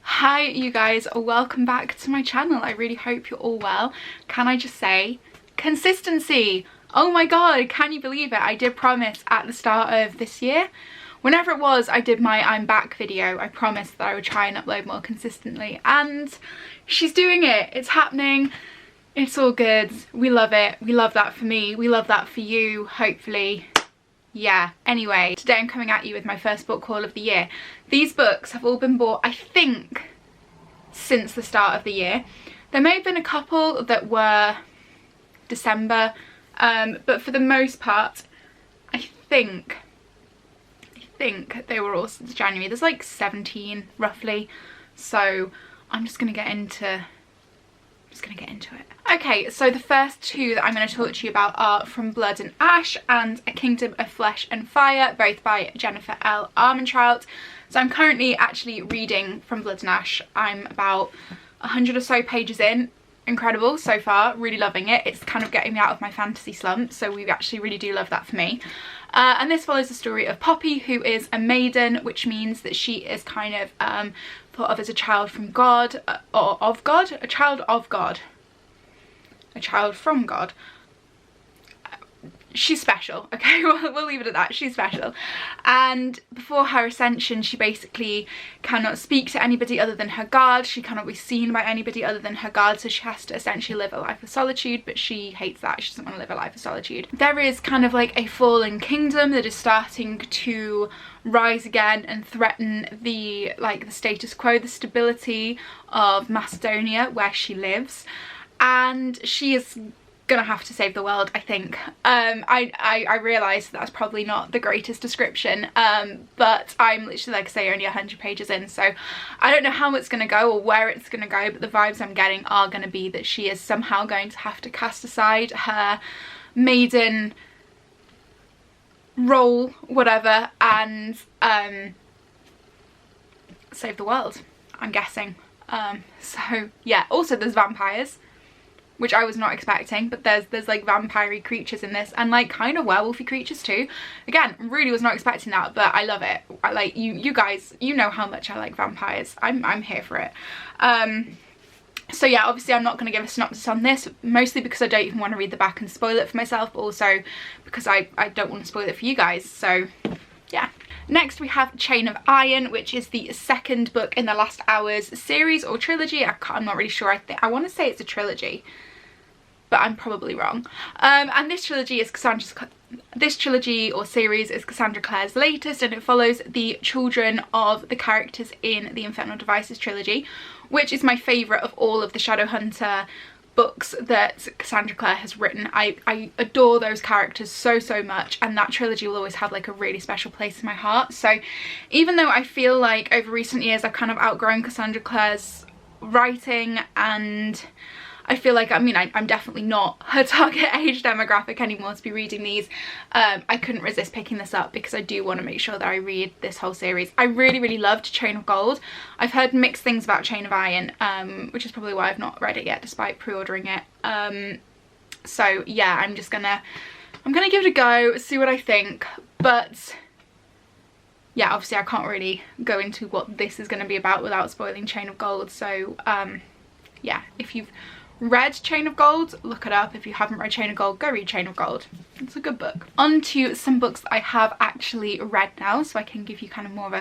Hi you guys, welcome back to my channel. I really hope you're all well. Can I just say, consistency! Oh my god, can you believe it? I did promise at the start of this year, whenever it was I did my I'm back video, I promised that I would try and upload more consistently, and she's doing it. It's happening. It's all good. We love it. We love that for me. We love that for you, hopefully. Yeah, anyway, today I'm coming at you with my first book haul of the year. These books have all been bought, I think, since the start of the year. There may have been a couple that were December, but for the most part, I think they were all since January. There's like 17 roughly, so I'm just gonna get into it. Okay, so the first two that I'm going to talk to you about are From Blood and Ash and A Kingdom of Flesh and Fire, both by Jennifer L. Armentrout. So I'm currently actually reading From Blood and Ash. I'm about 100 or so pages in. Incredible so far, really loving it. It's kind of getting me out of my fantasy slump, so we actually really do love that for me. And this follows the story of Poppy, who is a maiden, which means that she is kind of thought of as a child from God, or of God? A child of God. A child from God. She's special, okay? We'll leave it at that. She's special. And before her ascension, she basically cannot speak to anybody other than her guard. She cannot be seen by anybody other than her guard, so she has to essentially live a life of solitude, but she hates that. She doesn't want to live a life of solitude. There is kind of like a fallen kingdom that is starting to rise again and threaten the status quo, the stability of Macedonia, where she lives. And she is gonna have to save the world, I think. I realise that's probably not the greatest description, but I'm literally, like I say, only 100 pages in, so I don't know how it's gonna go or where it's gonna go, but the vibes I'm getting are gonna be that she is somehow going to have to cast aside her maiden role, whatever, and save the world, I'm guessing. So yeah, also there's vampires, which I was not expecting, but there's like vampire-y creatures in this, and like kind of werewolfy creatures too. Again, really was not expecting that, but I love it. I like, you guys, you know how much I like vampires. I'm here for it. So yeah, obviously I'm not going to give a synopsis on this, mostly because I don't even want to read the back and spoil it for myself, but also because I don't want to spoil it for you guys, so yeah. Next we have Chain of Iron, which is the second book in the Last Hours series or trilogy. I'm not really sure. I want to say it's a trilogy, but I'm probably wrong. And this trilogy or series is Cassandra Clare's latest, and it follows the children of the characters in the Infernal Devices trilogy, which is my favourite of all of the Shadowhunter books that Cassandra Clare has written. I adore those characters so much, and that trilogy will always have like a really special place in my heart. So even though I feel like over recent years I've kind of outgrown Cassandra Clare's writing, and I feel like, I mean, I'm definitely not her target age demographic anymore to be reading these, I couldn't resist picking this up because I do want to make sure that I read this whole series. I really loved Chain of Gold. I've heard mixed things about Chain of Iron, which is probably why I've not read it yet despite pre-ordering it. So yeah, I'm gonna give it a go, see what I think, but yeah, obviously I can't really go into what this is going to be about without spoiling Chain of Gold. So yeah, if you've read Chain of Gold, look it up. If you haven't read Chain of Gold, go read Chain of Gold. It's a good book. On to some books that I have actually read now, so I can give you kind of more of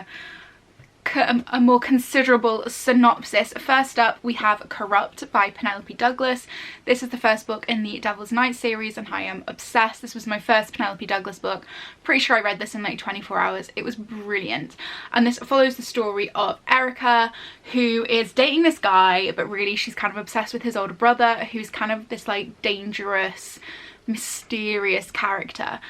a more considerable synopsis. First up we have Corrupt by Penelope Douglas. This is the first book in the Devil's Night series, and I am obsessed. This was my first Penelope Douglas book. Pretty sure I read this in like 24 hours. It was brilliant. And this follows the story of Erica, who is dating this guy, but really she's kind of obsessed with his older brother, who's kind of this like dangerous, mysterious character.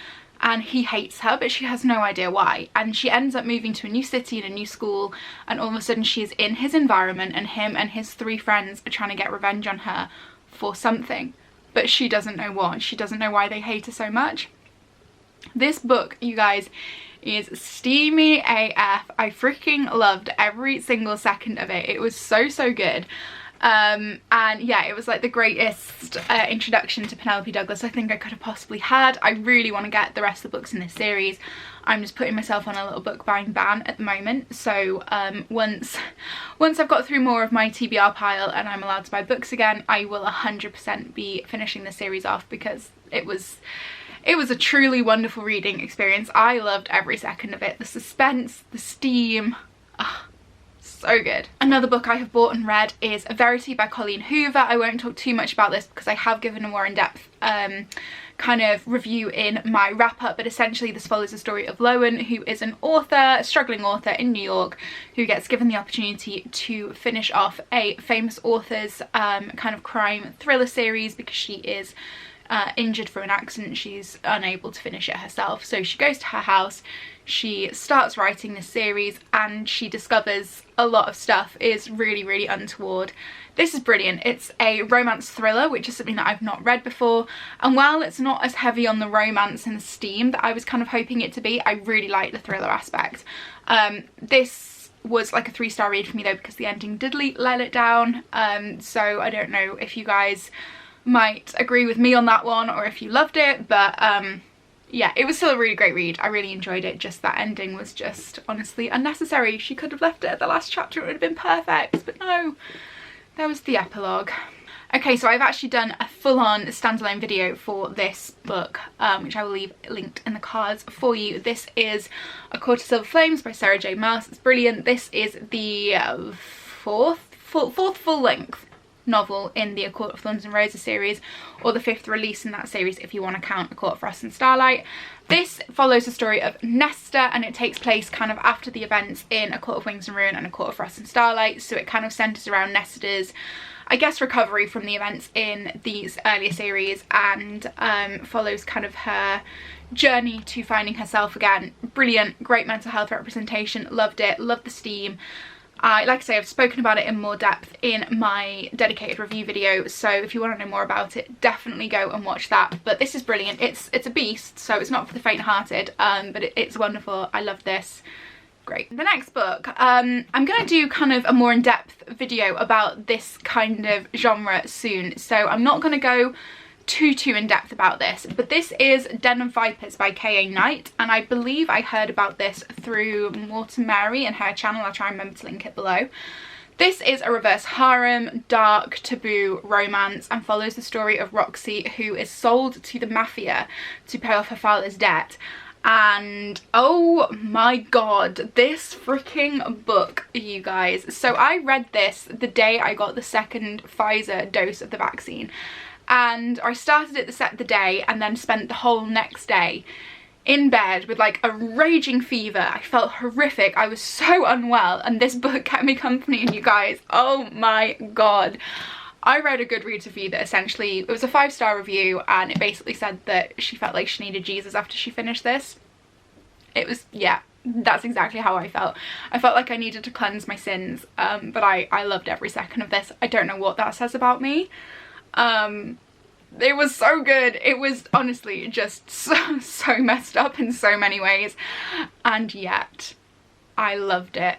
And he hates her, but she has no idea why. And she ends up moving to a new city and a new school, and all of a sudden she is in his environment, and him and his 3 friends are trying to get revenge on her for something. But she doesn't know what. She doesn't know why they hate her so much. This book, you guys, is steamy AF. I freaking loved every single second of it. It was so good. And yeah, it was like the greatest introduction to Penelope Douglas I think I could have possibly had. I really want to get the rest of the books in this series. I'm just putting myself on a little book buying ban at the moment, so once I've got through more of my TBR pile and I'm allowed to buy books again, I will 100% be finishing the series off, because it was a truly wonderful reading experience. I loved every second of it. The suspense, the steam, so good. Another book I have bought and read is Verity by Colleen Hoover. I won't talk too much about this because I have given a more in-depth kind of review in my wrap-up, but essentially this follows the story of Lowen, who is an author, a struggling author in New York, who gets given the opportunity to finish off a famous author's kind of crime thriller series because she is injured from an accident. She's unable to finish it herself, so she goes to her house, she starts writing this series, and she discovers a lot of stuff is really untoward. This is brilliant. It's a romance thriller, which is something that I've not read before, and while it's not as heavy on the romance and the steam that I was kind of hoping it to be, I really like the thriller aspect. This was like a 3-star read for me though, because the ending did let it down, so I don't know if you guys might agree with me on that one or if you loved it, but yeah, it was still a really great read. I really enjoyed it, just that ending was just honestly unnecessary. She could have left it at the last chapter, it would have been perfect, but no, there was the epilogue. Okay, so I've actually done a full-on standalone video for this book, which I will leave linked in the cards for you. This is A Court of Silver Flames by Sarah J Maas. It's brilliant. This is the fourth full-length novel in the A Court of Thorns and Roses series, or the 5th release in that series if you want to count A Court of Frost and Starlight. This follows the story of Nesta, and it takes place kind of after the events in A Court of Wings and Ruin and A Court of Frost and Starlight, so it kind of centres around Nesta's, I guess, recovery from the events in these earlier series, and follows kind of her journey to finding herself again. Brilliant, great mental health representation, loved it, loved the steam. Like I say, I've spoken about it in more depth in my dedicated review video, so if you want to know more about it, definitely go and watch that. But this is brilliant. It's a beast, so it's not for the faint-hearted, but it's wonderful. I love this. Great. The next book, I'm going to do kind of a more in-depth video about this kind of genre soon, so I'm not going to go too in-depth about this, but this is Denim Vipers by K.A. Knight, and I believe I heard about this through Morton Mary and her channel. I'll try and remember to link it below. This is a reverse harem, dark, taboo romance, and follows the story of Roxy, who is sold to the mafia to pay off her father's debt. And oh my god, this freaking book, you guys. So I read this the day I got the second Pfizer dose of the vaccine, and I started it the day and then spent the whole next day in bed with like a raging fever. I felt horrific. I was so unwell, and this book kept me company, and you guys, oh my god. I read a Goodreads review that essentially, it was a 5-star review, and it basically said that she felt like she needed Jesus after she finished this. It was, yeah, that's exactly how I felt. I felt like I needed to cleanse my sins, but I loved every second of this. I don't know what that says about me. It was so good. It was honestly just so messed up in so many ways, and yet I loved it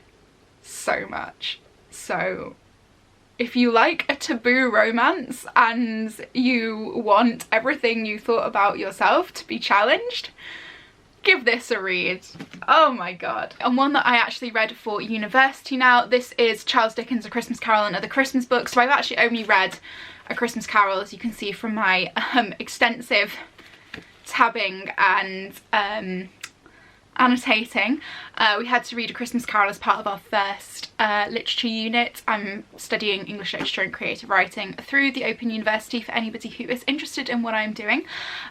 so much. So if you like a taboo romance and you want everything you thought about yourself to be challenged, give this a read. Oh my god. And one that I actually read for university now, this is Charles Dickens' A Christmas Carol and Other Christmas Books. So I've actually only read A Christmas Carol, as you can see from my extensive tabbing and annotating. We had to read A Christmas Carol as part of our first literature unit. I'm studying English literature and creative writing through the Open University for anybody who is interested in what I'm doing,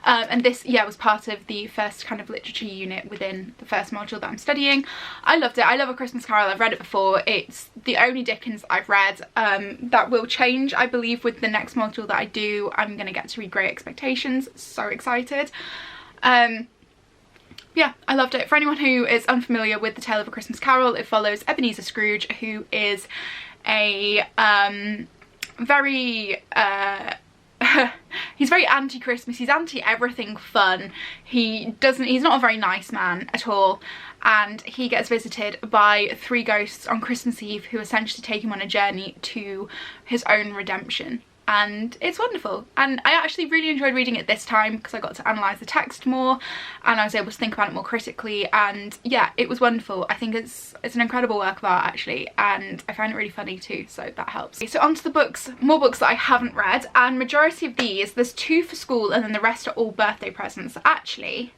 and this, yeah, was part of the first kind of literature unit within the first module that I'm studying. I loved it. I love A Christmas Carol. I've read it before. It's the only Dickens I've read. That will change, I believe, with the next module that I do. I'm going to get to read Great Expectations. So excited. Yeah, I loved it. For anyone who is unfamiliar with The Tale of A Christmas Carol, it follows Ebenezer Scrooge, who is a very he's very anti-Christmas, he's anti-everything fun. He's not a very nice man at all, and he gets visited by 3 ghosts on Christmas Eve who essentially take him on a journey to his own redemption. And it's wonderful, and I actually really enjoyed reading it this time because I got to analyse the text more and I was able to think about it more critically, and yeah, it was wonderful. I think it's an incredible work of art actually, and I find it really funny too, so that helps. Okay, so on to the books, more books that I haven't read, and majority of these, there's 2 for school and then the rest are all birthday presents. Actually,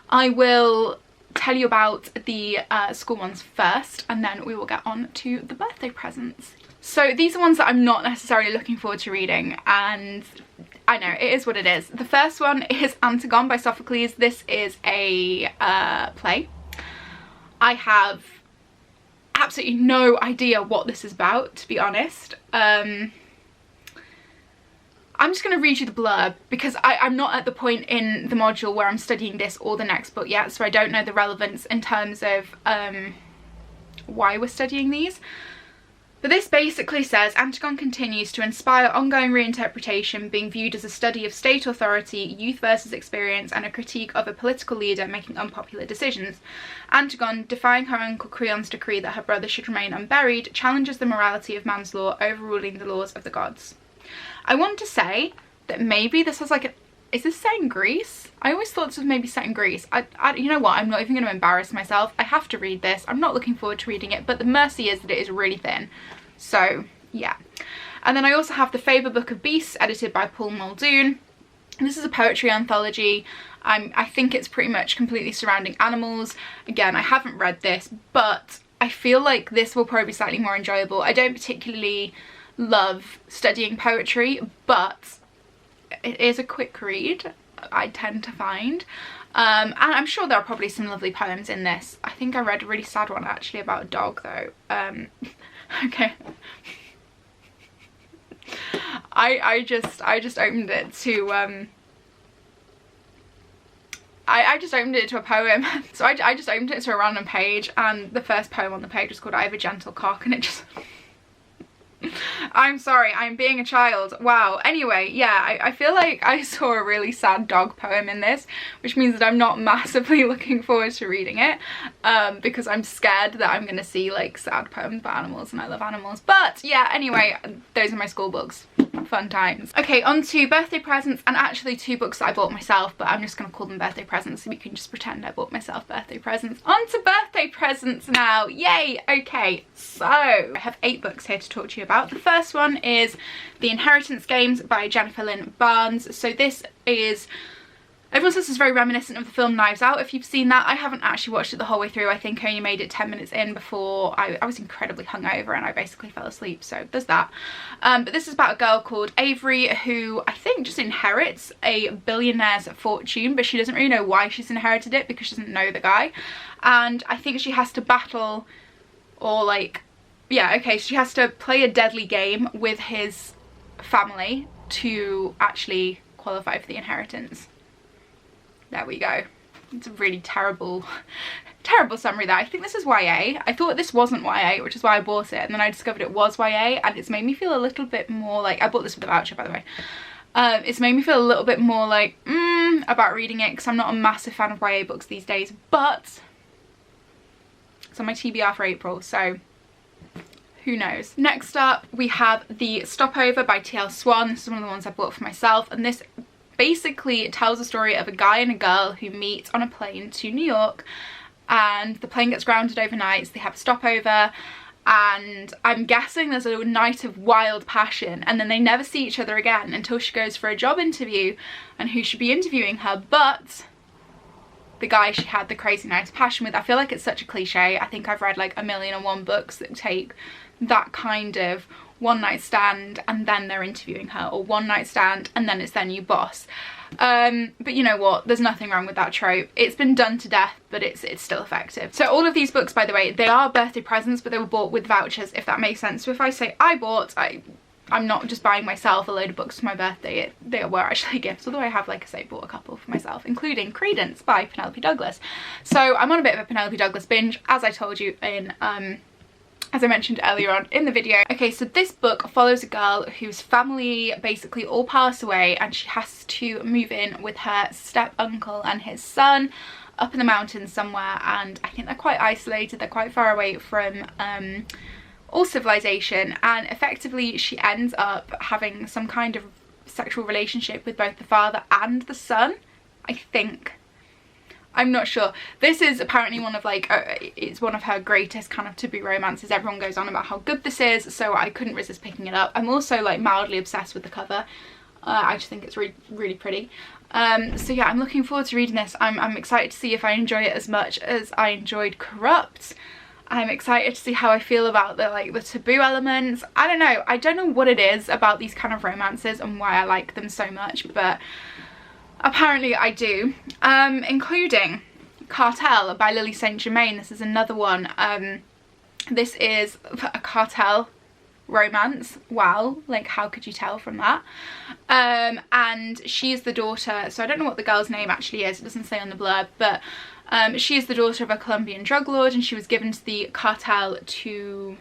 I will tell you about the school ones first and then we will get on to the birthday presents. So these are ones that I'm not necessarily looking forward to reading, and I know, it is what it is. The first one is Antagon by Sophocles. This is a play. I have absolutely no idea what this is about, to be honest. I'm just going to read you the blurb because I'm not at the point in the module where I'm studying this or the next book yet, so I don't know the relevance in terms of why we're studying these. But this basically says, Antagon continues to inspire ongoing reinterpretation, being viewed as a study of state authority, youth versus experience, and a critique of a political leader making unpopular decisions. Antagon, defying her uncle Creon's decree that her brother should remain unburied, challenges the morality of man's law, overruling the laws of the gods. I want to say that maybe this has like is this set in Greece? I always thought this was maybe set in Greece. You know what, I'm not even going to embarrass myself. I have to read this. I'm not looking forward to reading it, but the mercy is that it is really thin. So, yeah. And then I also have The Faber Book of Beasts, edited by Paul Muldoon. And this is a poetry anthology. I think it's pretty much completely surrounding animals. Again, I haven't read this, but I feel like this will probably be slightly more enjoyable. I don't particularly love studying poetry, but it is a quick read, I tend to find. And I'm sure there are probably some lovely poems in this. I think I read a really sad one actually about a dog though. Okay. I just opened it to I just opened it to a poem. So I just opened it to a random page, and the first poem on the page was called I Have a Gentle Cock, and it just I'm sorry, I'm being a child. Wow. Anyway, yeah, I feel like I saw a really sad dog poem in this, which means that I'm not massively looking forward to reading it, because I'm scared that I'm going to see like sad poems about animals, and I love animals. But yeah, anyway, those are my school books. Fun times. Okay, on to birthday presents, and actually 2 books that I bought myself, but I'm just going to call them birthday presents so we can just pretend I bought myself birthday presents. On to birthday presents now. Yay! Okay, so I have 8 books here to talk to you about. The first one is The Inheritance Games by Jennifer Lynn Barnes. So this is, everyone says it's very reminiscent of the film Knives Out, if you've seen that. I haven't actually watched it the whole way through. I think I only made it 10 minutes in before I was incredibly hungover and I basically fell asleep, so there's that. But this is about a girl called Avery who I think just inherits a billionaire's fortune, but she doesn't really know why she's inherited it because she doesn't know the guy. And I think she has to battle, or like, yeah, okay, she has to play a deadly game with his family to actually qualify for the inheritance. There we go. It's a really terrible summary there. I think this is YA. I thought this wasn't YA, which is why I bought it, and then I discovered it was YA, and it's made me feel a little bit more like, I bought this with a voucher by the way, it's made me feel a little bit more like about reading it, because I'm not a massive fan of YA books these days, but it's on my TBR for April, so who knows. Next up we have The Stopover by T.L. Swan. This is one of the ones I bought for myself, and this basically tells a story of a guy and a girl who meet on a plane to New York, and the plane gets grounded overnight, so they have a stopover, and I'm guessing there's a night of wild passion, and then they never see each other again until she goes for a job interview, and who should be interviewing her but the guy she had the crazy night of passion with. I feel like it's such a cliche. I think I've read like 1,000,001 books that take that kind of one night stand and then they're interviewing her, or one night stand and then it's their new boss. But you know what, there's nothing wrong with that trope. It's been done to death, but it's still effective. So all of these books, by the way, they are birthday presents, but they were bought with vouchers, if that makes sense. So if I say I bought, I'm not just buying myself a load of books for my birthday. They were actually gifts, although I have, like I say, bought a couple for myself, including Credence by Penelope Douglas. So I'm on a bit of a Penelope Douglas binge, as I told you in as I mentioned earlier on in the video. Okay, so this book follows a girl whose family basically all pass away, and she has to move in with her step uncle and his son up in the mountains somewhere, and I think they're quite isolated, they're quite far away from all civilization, and effectively she ends up having some kind of sexual relationship with both the father and the son, I think. I'm not sure. This is apparently one of like, it's one of her greatest kind of taboo romances. Everyone goes on about how good this is, so I couldn't resist picking it up. I'm also like mildly obsessed with the cover. I just think it's really, really pretty. So yeah, I'm looking forward to reading this. I'm excited to see if I enjoy it as much as I enjoyed Corrupt. I'm excited to see how I feel about the taboo elements. I don't know what it is about these kind of romances and why I like them so much, but apparently I do. Including Cartel by Lily St. Germain. This is another one. This is a cartel romance. Wow, like how could you tell from that? And she's the daughter, so I don't know what the girl's name actually is, it doesn't say on the blurb, but she is the daughter of a Colombian drug lord, and she was given to the cartel to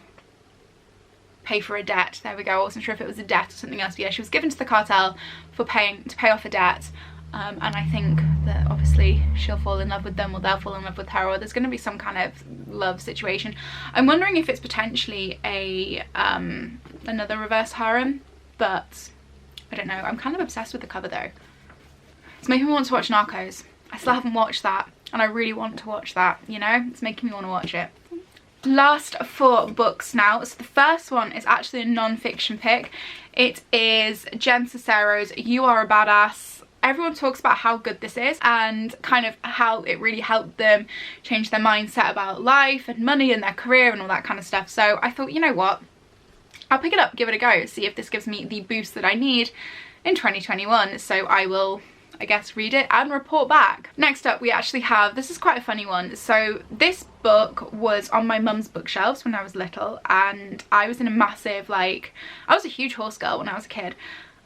pay for a debt. There we go. I wasn't sure if it was a debt or something else, but yeah, she was given to the cartel to pay off a debt. And I think that obviously she'll fall in love with them, or they'll fall in love with her, or there's going to be some kind of love situation. I'm wondering if it's potentially a another reverse harem, but I don't know. I'm kind of obsessed with the cover though. It's making me want to watch Narcos. I still haven't watched that, and I really want to watch that, you know? It's making me want to watch it. Last 4 books now. So the first one is actually a non-fiction pick. It is Jen Sicero's You Are a Badass. Everyone talks about how good this is and kind of how it really helped them change their mindset about life and money and their career and all that kind of stuff. So I thought, you know what, I'll pick it up, give it a go, see if this gives me the boost that I need in 2021. So I will, I guess, read it and report back. Next up we actually have, this is quite a funny one. So this book was on my mum's bookshelves when I was little, and I was in a massive, like, I was a huge horse girl when I was a kid.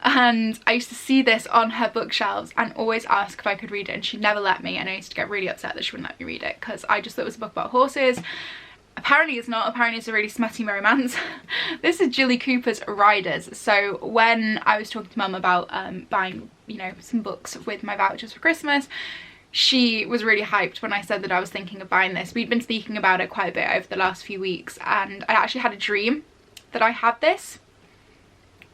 And I used to see this on her bookshelves and always ask if I could read it, and she'd never let me, and I used to get really upset that she wouldn't let me read it because I just thought it was a book about horses. Apparently it's not. Apparently it's a really smutty romance. This is Jilly Cooper's Riders. So when I was talking to mum about buying, you know, some books with my vouchers for Christmas, she was really hyped when I said that I was thinking of buying this. We'd been speaking about it quite a bit over the last few weeks, and I actually had a dream that I had this.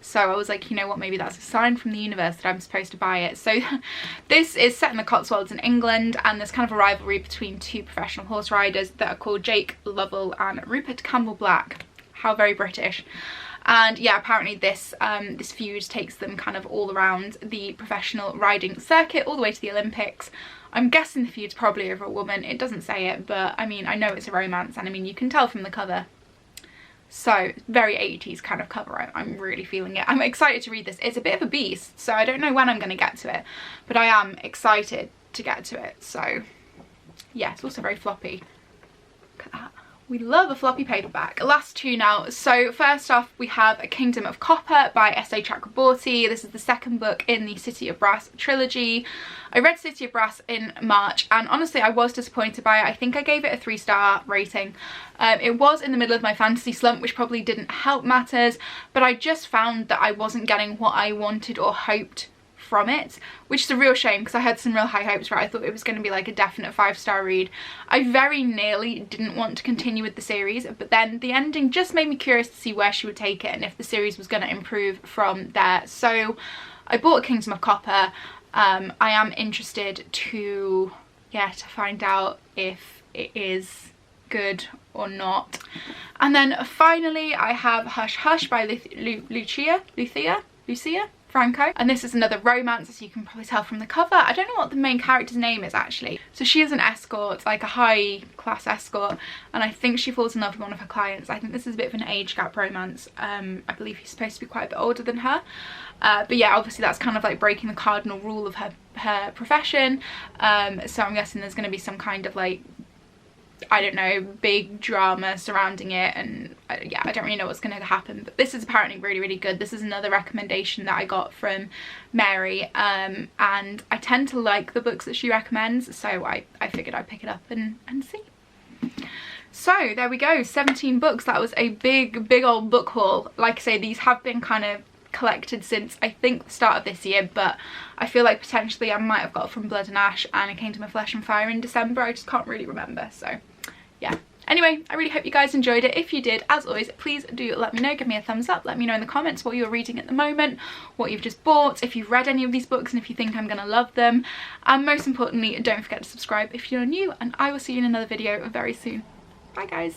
So I was like, you know what, maybe that's a sign from the universe that I'm supposed to buy it. So this is set in the Cotswolds in England, and there's kind of a rivalry between 2 professional horse riders that are called Jake Lovell and Rupert Campbell Black. How very British. And yeah, apparently this this feud takes them kind of all around the professional riding circuit, all the way to the Olympics. I'm guessing the feud's probably over a woman. It doesn't say it, but I mean, I know it's a romance, and I mean, you can tell from the cover. So very 80s kind of cover. I'm really feeling it. I'm excited to read this. It's a bit of a beast, so I don't know when I'm going to get to it, but I am excited to get to it. So yeah, it's also very floppy. Look at that. We love a floppy paperback. Last 2 now. So first off we have A Kingdom of Copper by S.A. Chakraborty. This is the 2nd book in the City of Brass trilogy. I read City of Brass in March, and honestly I was disappointed by it. I think I gave it a 3-star rating. It was in the middle of my fantasy slump, which probably didn't help matters, but I just found that I wasn't getting what I wanted or hoped from it, which is a real shame because I had some real high hopes for it. I thought it was going to be like a definite 5-star read. I very nearly didn't want to continue with the series, but then the ending just made me curious to see where she would take it and if the series was going to improve from there. So I bought Kingdom of Copper. I am interested to find out if it is good or not. And then finally I have Hush Hush by Lucia Franco, and this is another romance, as you can probably tell from the cover. I don't know what the main character's name is actually. So she is an escort, like a high class escort, and I think she falls in love with one of her clients. I think this is a bit of an age gap romance. I believe he's supposed to be quite a bit older than her, but yeah, obviously that's kind of like breaking the cardinal rule of her profession. So I'm guessing there's going to be some kind of like, I don't know, big drama surrounding it, and yeah, I don't really know what's going to happen, but this is apparently really, really good. This is another recommendation that I got from Mary, and I tend to like the books that she recommends, so I figured I'd pick it up and see. So there we go, 17 books. That was a big old book haul. Like I say, these have been kind of collected since I think the start of this year, but I feel like potentially I might have got from Blood and Ash and it came to my Flesh and Fire in December. I just can't really remember, so yeah. Anyway, I really hope you guys enjoyed it. If you did, as always, please do let me know. Give me a thumbs up. Let me know in the comments what you're reading at the moment, what you've just bought, if you've read any of these books and if you think I'm gonna love them. And most importantly, don't forget to subscribe if you're new, and I will see you in another video very soon. Bye guys.